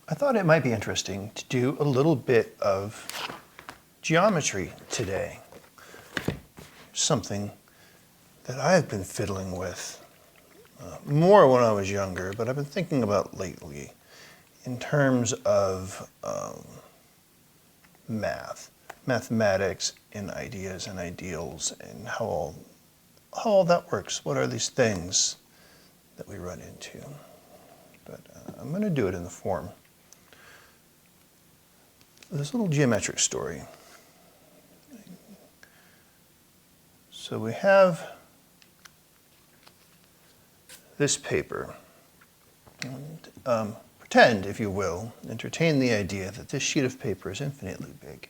I thought it might be interesting to do a little bit of geometry today. Something that I've been fiddling with more when I was younger, but I've been thinking about lately in terms of mathematics, and ideas and ideals, and how all that works. What are these things that we run into? But I'm going to do it in the form of this little geometric story. So we have this paper. And, pretend, if you will, entertain the idea that this sheet of paper is infinitely big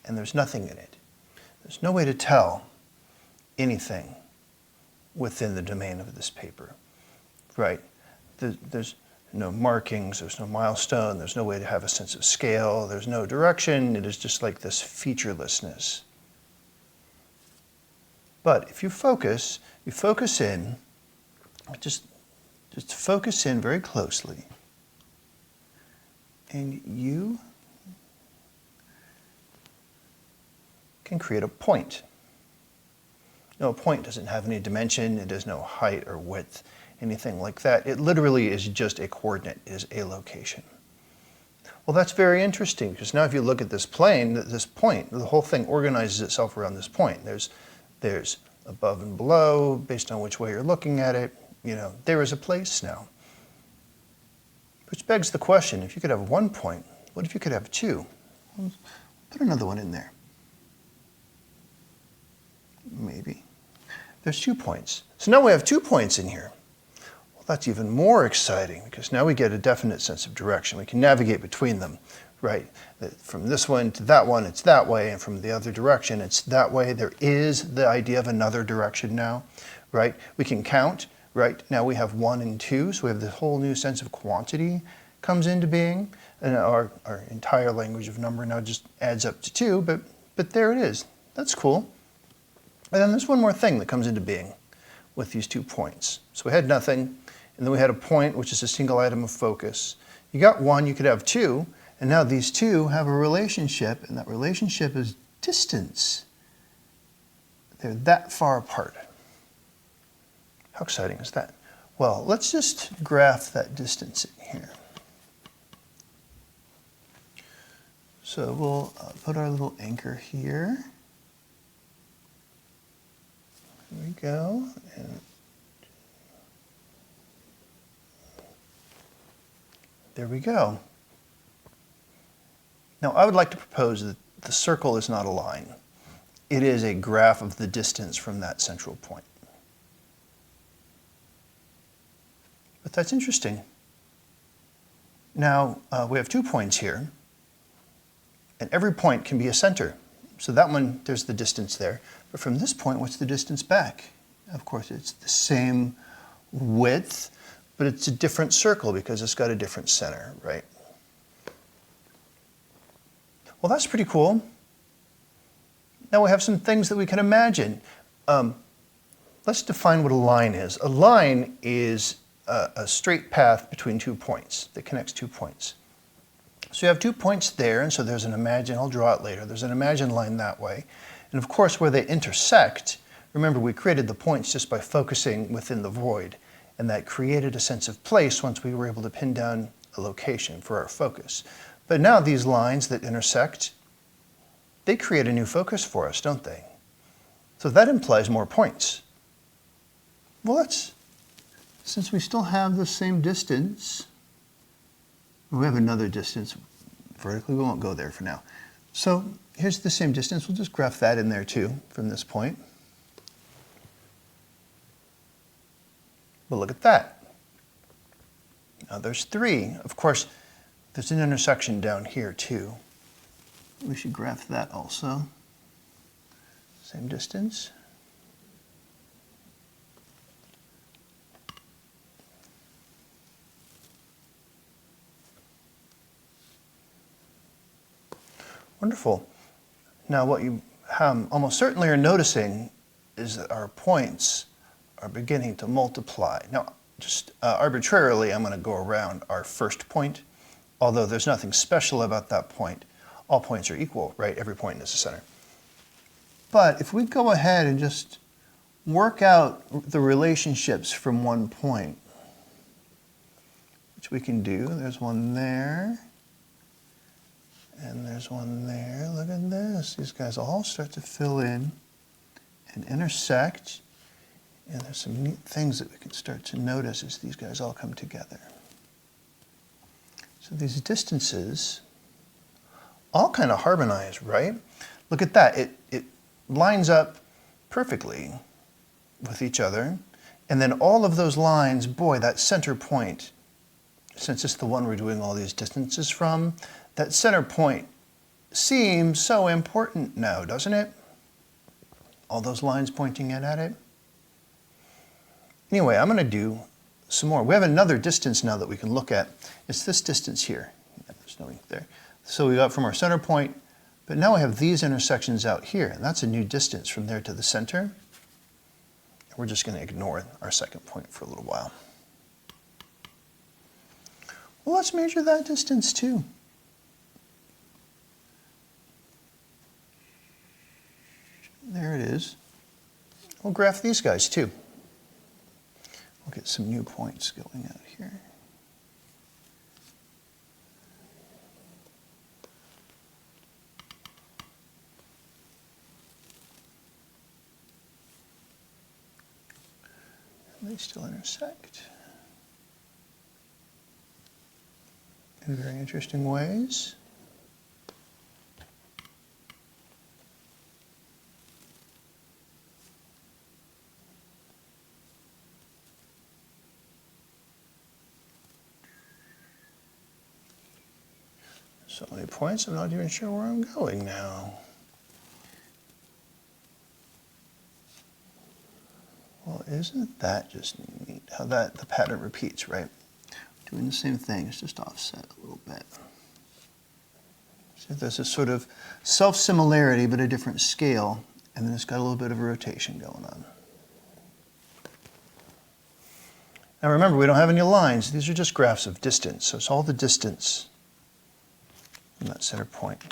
and there's nothing in it. There's no way to tell anything within the domain of this paper, right? There's no markings, there's no milestone, there's no way to have a sense of scale, there's no direction. It is just like this featurelessness. But if you focus in, just focus in very closely, and you can create a point. No, a point doesn't have any dimension, it has no height or width, anything like that. It literally is just a coordinate, it is a location. Well, that's very interesting, because now if you look at this plane, this point, the whole thing organizes itself around this point. There's above and below, based on which way you're looking at it. You know, there is a place now. Which begs the question, if you could have 1 point, what if you could have 2? Put another one in there. Maybe. There's 2 points. So now we have 2 points in here. Well, that's even more exciting, because now we get a definite sense of direction. We can navigate between them, right? From this one to that one, it's that way, and from the other direction, it's that way. There is the idea of another direction now, right? We can count, right? Now we have 1 and 2, so we have this whole new sense of quantity comes into being, and our entire language of number now just adds up to 2, but there it is. That's cool. And then there's one more thing that comes into being with these 2 points. So we had nothing, and then we had a point, which is a single item of focus. You got 1, you could have 2, and now these 2 have a relationship, and that relationship is distance. They're that far apart. How exciting is that? Well, let's just graph that distance in here. So we'll put our little anchor here. There we go. And there we go. Now, I would like to propose that the circle is not a line. It is a graph of the distance from that central point. But that's interesting. Now, we have 2 points here, and every point can be a center. So that one, there's the distance there. But from this point, what's the distance back? Of course, it's the same width, but it's a different circle because it's got a different center, right? Well, that's pretty cool. Now we have some things that we can imagine. Let's define what a line is. A line is a straight path between 2 points that connects 2 points. So you have 2 points there, and so there's an imagine, I'll draw it later, there's an imagine line that way. And of course, where they intersect, remember we created the points just by focusing within the void, and that created a sense of place once we were able to pin down a location for our focus. But now these lines that intersect, they create a new focus for us, don't they? So that implies more points. Well, since we still have the same distance, we have another distance vertically, we won't go there for now. So here's the same distance, we'll just graph that in there too from this point. But look at that. Now there's 3. Of course, there's an intersection down here too. We should graph that also. Same distance. Wonderful. Now what you almost certainly are noticing is that our points are beginning to multiply. Now, just arbitrarily, I'm going to go around our first point although there's nothing special about that point. All points are equal, right? Every point is a center. But if we go ahead and just work out the relationships from one point, which we can do. There's one there, and there's one there. Look at this. These guys all start to fill in and intersect, and there's some neat things that we can start to notice as these guys all come together. So these distances all kind of harmonize, right? Look at that. It lines up perfectly with each other. And then all of those lines, boy, that center point, since it's the one we're doing all these distances from, that center point seems so important now, doesn't it? All those lines pointing in at it. Anyway, I'm going to do some more. We have another distance now that we can look at. It's this distance here. Yeah, there's no ink there. So we got from our center point, but now we have these intersections out here, and that's a new distance from there to the center. We're just going to ignore our second point for a little while. Well, let's measure that distance too. There it is. We'll graph these guys too. We'll get some new points going out here. They still intersect in very interesting ways. So many points, I'm not even sure where I'm going now. Well, isn't that just neat how the pattern repeats, right? Doing the same thing, it's just offset a little bit. So there's a sort of self-similarity, but a different scale, and then it's got a little bit of a rotation going on. Now remember, we don't have any lines. These are just graphs of distance, so it's all the distance from that center point.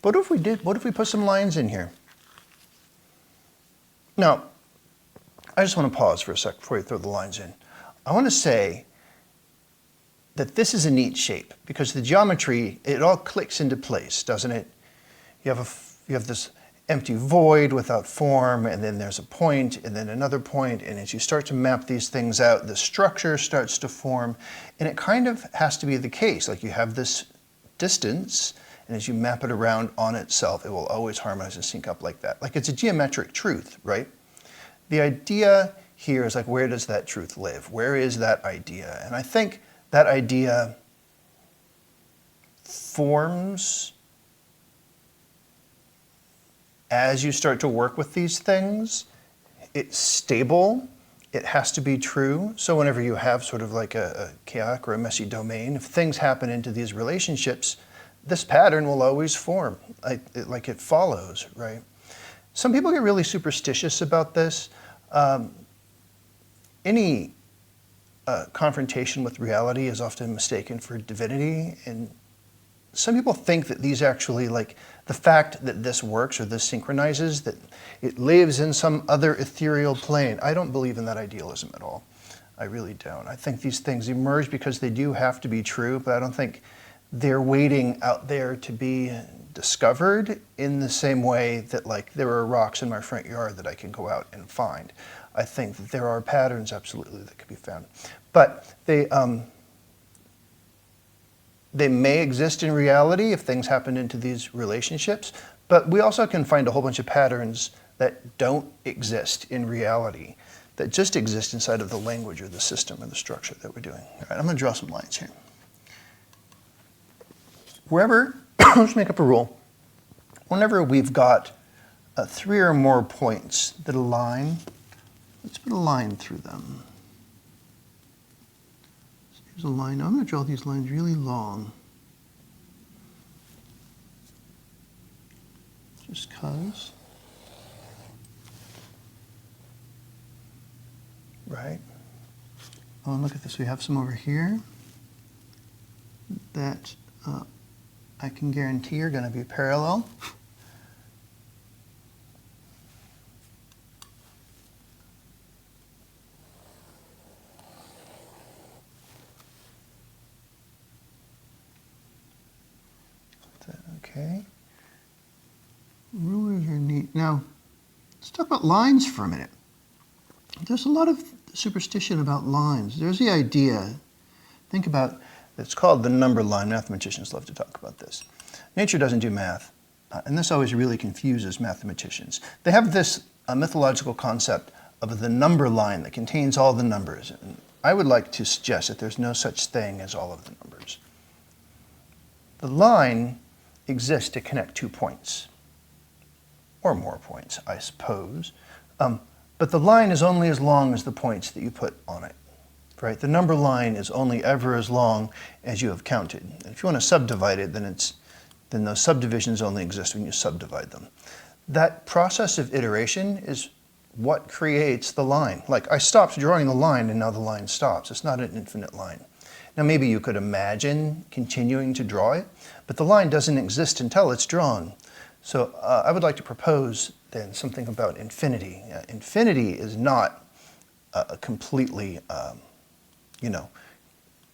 But what if we put some lines in here? Now, I just want to pause for a sec before you throw the lines in. I want to say that this is a neat shape because the geometry, it all clicks into place, doesn't it? You have this empty void without form, and then there's a point, and then another point, and as you start to map these things out, the structure starts to form, and it kind of has to be the case. Like you have this distance, and as you map it around on itself, it will always harmonize and sync up like that. Like it's a geometric truth, right? The idea here is like, where does that truth live? Where is that idea? And I think that idea forms as you start to work with these things. It's stable. It has to be true. So whenever you have sort of like a chaotic or a messy domain, if things happen into these relationships, this pattern will always form, like it follows, right? Some people get really superstitious about this. Any confrontation with reality is often mistaken for divinity, and some people think that these actually, like the fact that this works or this synchronizes, that it lives in some other ethereal plane. I don't believe in that idealism at all. I really don't. I think these things emerge because they do have to be true, but I don't think they're waiting out there to be discovered in the same way that like there are rocks in my front yard that I can go out and find. I think that there are patterns absolutely that can be found. But they may exist in reality if things happen into these relationships, but we also can find a whole bunch of patterns that don't exist in reality, that just exist inside of the language or the system or the structure that we're doing. All right, I'm going to draw some lines here. Wherever, let's make up a rule. Whenever we've got 3 or more points that align, let's put a line through them. So here's a line. Now I'm going to draw these lines really long. Just because. Right? Oh, and look at this. We have some over here that I can guarantee are going to be parallel. Okay. Rulers are neat. Now, let's talk about lines for a minute. There's a lot of superstition about lines. There's the idea, think about, it's called the number line. Mathematicians love to talk about this. Nature doesn't do math, and this always really confuses mathematicians. They have this mythological concept of the number line that contains all the numbers. And I would like to suggest that there's no such thing as all of the numbers. The line exists to connect 2 points, or more points, I suppose. But the line is only as long as the points that you put on it, right? The number line is only ever as long as you have counted. And if you want to subdivide it, then those subdivisions only exist when you subdivide them. That process of iteration is what creates the line. Like, I stopped drawing the line and now the line stops. It's not an infinite line. Now, maybe you could imagine continuing to draw it, but the line doesn't exist until it's drawn. So I would like to propose then something about infinity. Infinity is not a completely,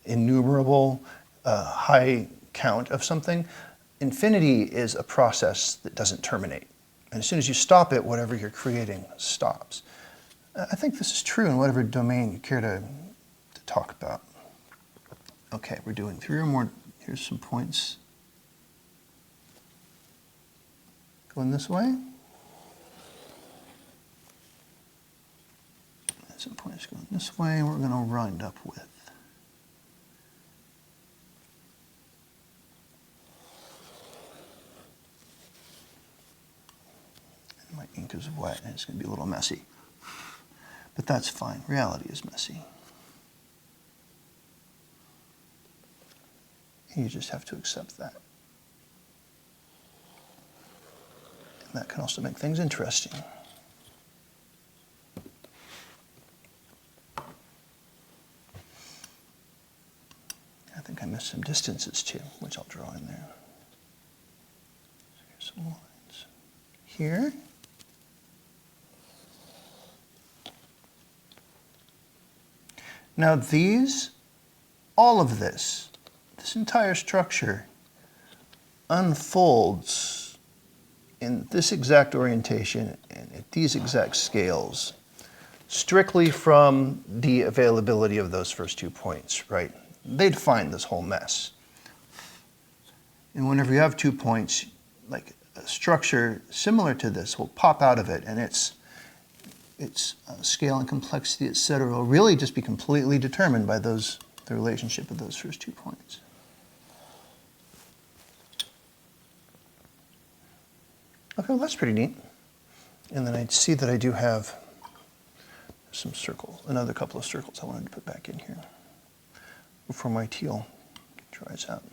innumerable high count of something. Infinity is a process that doesn't terminate. And as soon as you stop it, whatever you're creating stops. I think this is true in whatever domain you care to talk about. Okay, we're doing 3 or more. Here's some points going this way. And some points going this way, we're going to wind up with. And my ink is wet and it's going to be a little messy. But that's fine. Reality is messy. You just have to accept that. And that can also make things interesting. I think I missed some distances too, which I'll draw in there. So here's some lines. Here. Now these, all of this entire structure unfolds in this exact orientation and at these exact scales, strictly from the availability of those first 2 points, right? They define this whole mess. And whenever you have 2 points, like a structure similar to this will pop out of it, and its scale and complexity, etc., will really just be completely determined by the relationship of those first 2 points. Okay, well, that's pretty neat. And then I see that I do have some circles, another couple of circles I wanted to put back in here before my teal dries out.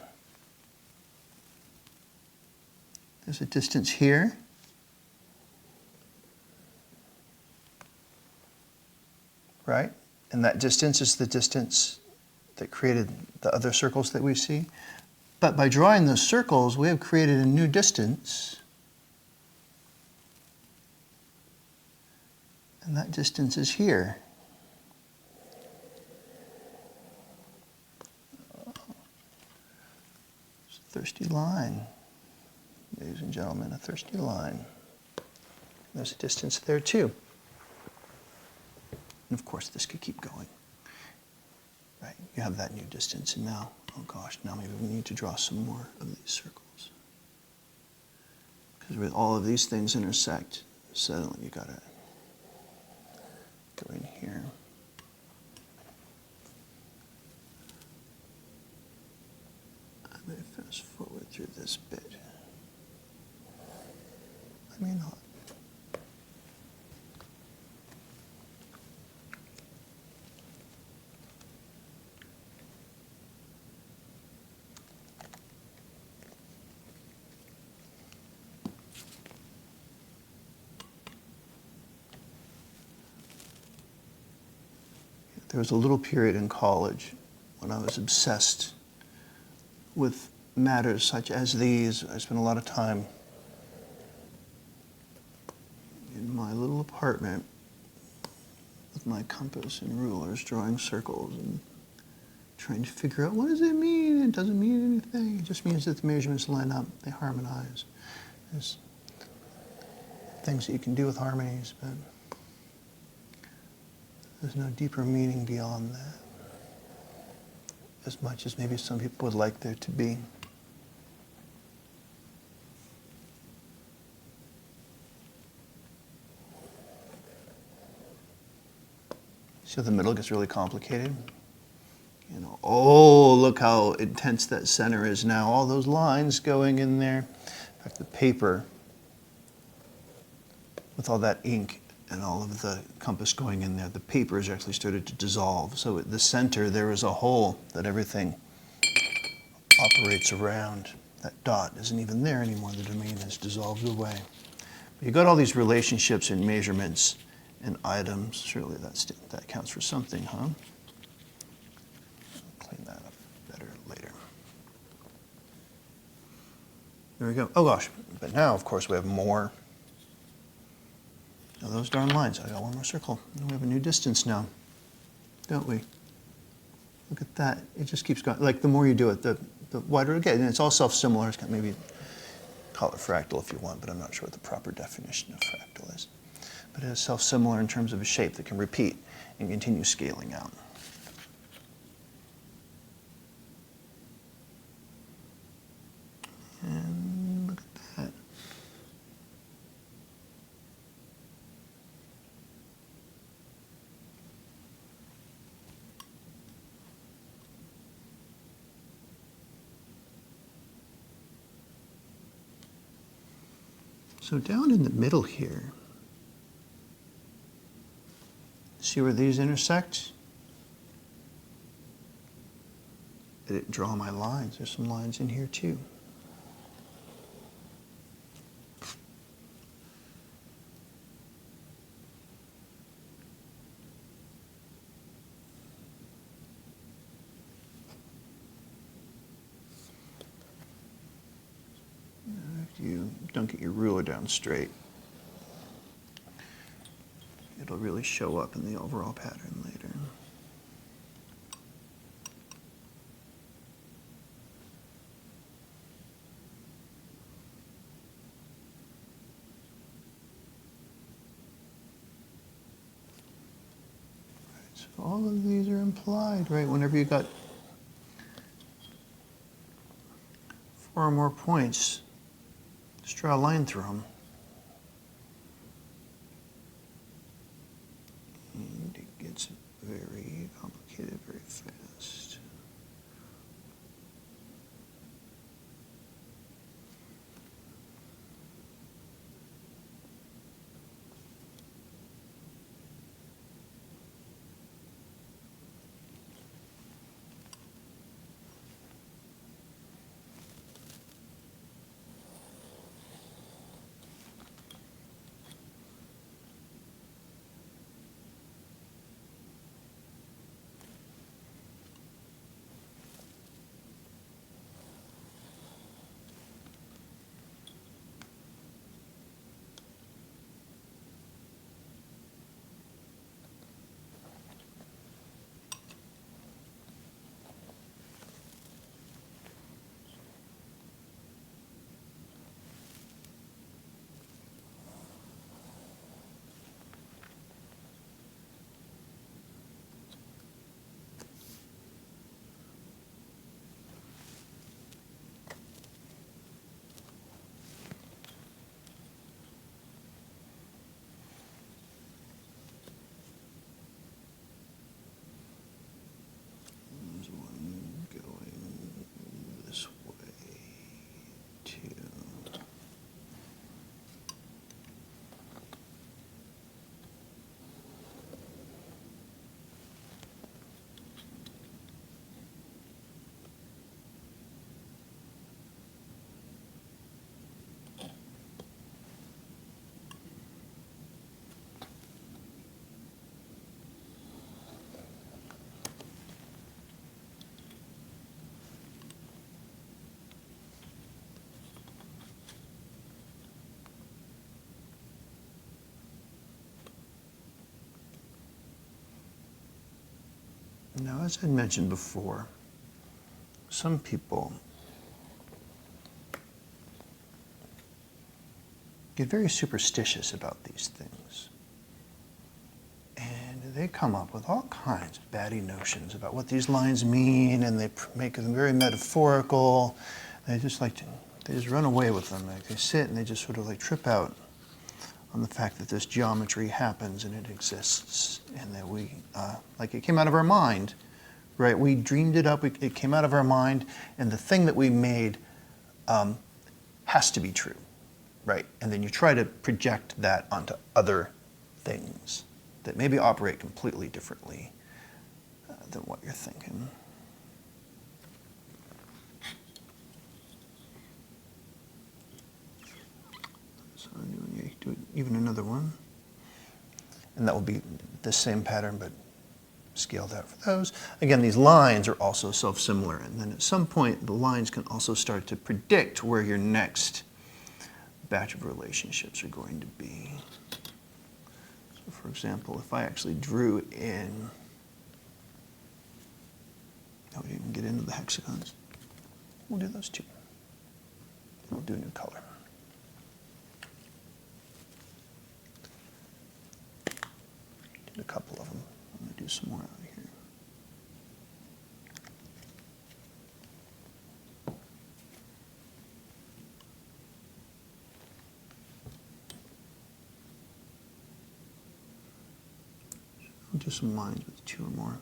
There's a distance here. Right? And that distance is the distance that created the other circles that we see. But by drawing those circles, we have created a new distance. And that distance is here. It's a thirsty line. Ladies and gentlemen, a thirsty line. There's a distance there too. And of course, this could keep going. Right? You have that new distance, and now, oh gosh, now maybe we need to draw some more of these circles. Because with all of these things intersect, suddenly you gotta go in here. I may fast forward through this bit. I may not. There was a little period in college when I was obsessed with matters such as these. I spend a lot of time in my little apartment with my compass and rulers, drawing circles and trying to figure out what does it mean. It doesn't mean anything. It just means that the measurements line up, they harmonize. There's things that you can do with harmonies, but there's no deeper meaning beyond that, as much as maybe some people would like there to be. So the middle gets really complicated. You know, oh, look how intense that center is now. All those lines going in there. In fact, the paper, with all that ink and all of the compass going in there, the paper has actually started to dissolve. So at the center, there is a hole that everything operates around. That dot isn't even there anymore. The domain has dissolved away. But you've got all these relationships and measurements and items. Surely that counts for something, huh? Clean that up better later. There we go. Oh gosh, but now of course we have more of those darn lines. I got one more circle. And we have a new distance now, don't we? Look at that. It just keeps going. Like the more you do it, the wider it gets. And it's all self-similar. It's maybe call it fractal if you want, but I'm not sure what the proper definition of fractal is. But it is self-similar in terms of a shape that can repeat and continue scaling out. And look at that. So down in the middle here, see where these intersect? I didn't draw my lines. There's some lines in here too. If you don't get your ruler down straight, it'll really show up in the overall pattern later. Right, so all of these are implied, right? Whenever you got 4 or more points, just draw a line through them. And it gets very complicated very fast. Now, as I mentioned before, some people get very superstitious about these things. And they come up with all kinds of batty notions about what these lines mean, and they make them very metaphorical. They just run away with them. Like they sit and they just sort of like trip out on the fact that this geometry happens and it exists, and that we, like it came out of our mind, right? We dreamed it up, it came out of our mind, and the thing that we made has to be true, right? And then you try to project that onto other things that maybe operate completely differently than what you're thinking. So you do even another one. And that will be the same pattern, but scaled out for those. Again, these lines are also self-similar. And then at some point, the lines can also start to predict where your next batch of relationships are going to be. So for example, if I actually drew in, I would even get into the hexagons. We'll do those two. We'll do a new color. Did a couple of them. I'm going to do some more out here. I'll do some lines with two or more.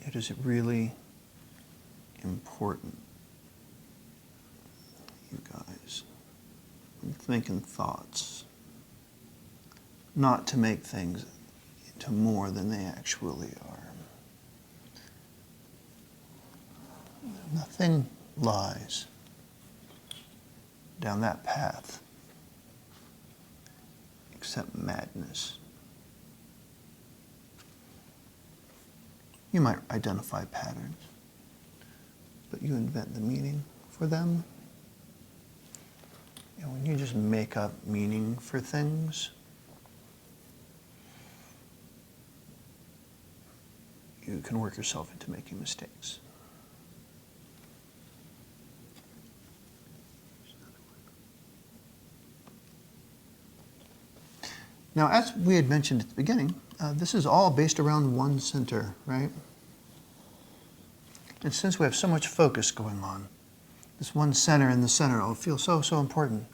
It is really important, you guys, when thinking thoughts, not to make things into more than they actually are. Nothing lies down that path except madness. You might identify patterns, but you invent the meaning for them. And when you just make up meaning for things, you can work yourself into making mistakes. Now, as we had mentioned at the beginning, this is all based around one center, right? And since we have so much focus going on, this one center in the center will feel so, so important.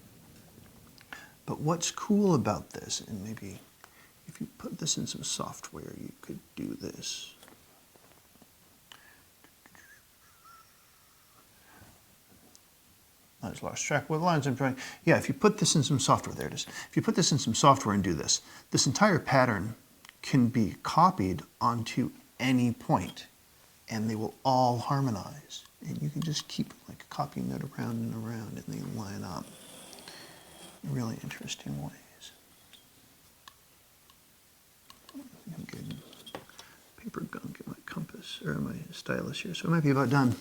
But what's cool about this, and maybe if you put this in some software, you could do this. I just lost track of what lines I'm trying. Yeah, if you put this in some software, there it is. If you put this in some software and do this, this entire pattern can be copied onto any point, and they will all harmonize. And you can just keep like copying it around and around, and they line up in really interesting ways. I'm getting paper gunk in my compass, or my stylus here, so I might be about done.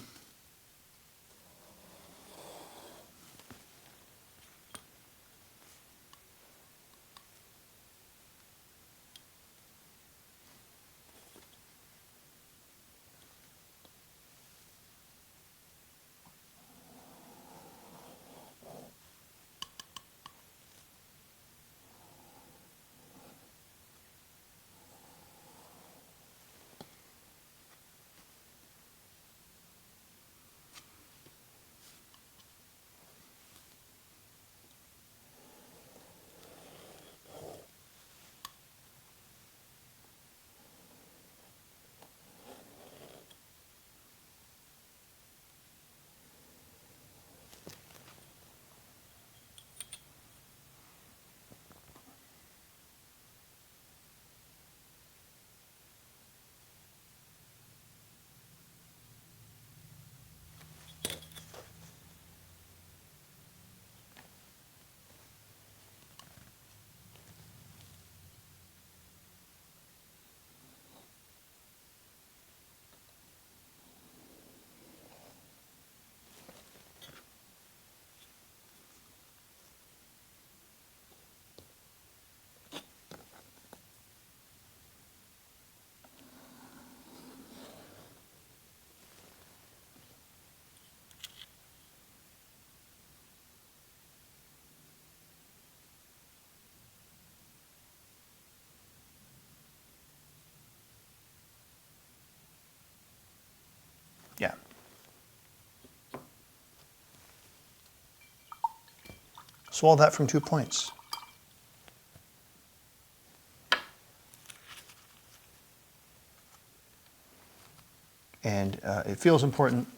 So all that from 2 points. And it feels important,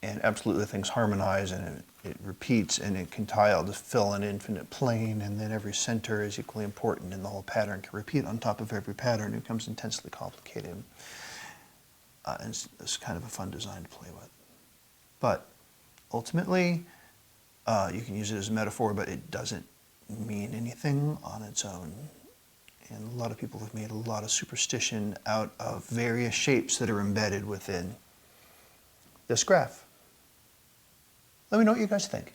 and absolutely things harmonize, and it repeats, and it can tile to fill an infinite plane, and then every center is equally important, and the whole pattern can repeat on top of every pattern. It becomes intensely complicated. And it's kind of a fun design to play with. But ultimately, you can use it as a metaphor, but it doesn't mean anything on its own. And a lot of people have made a lot of superstition out of various shapes that are embedded within this graph. Let me know what you guys think.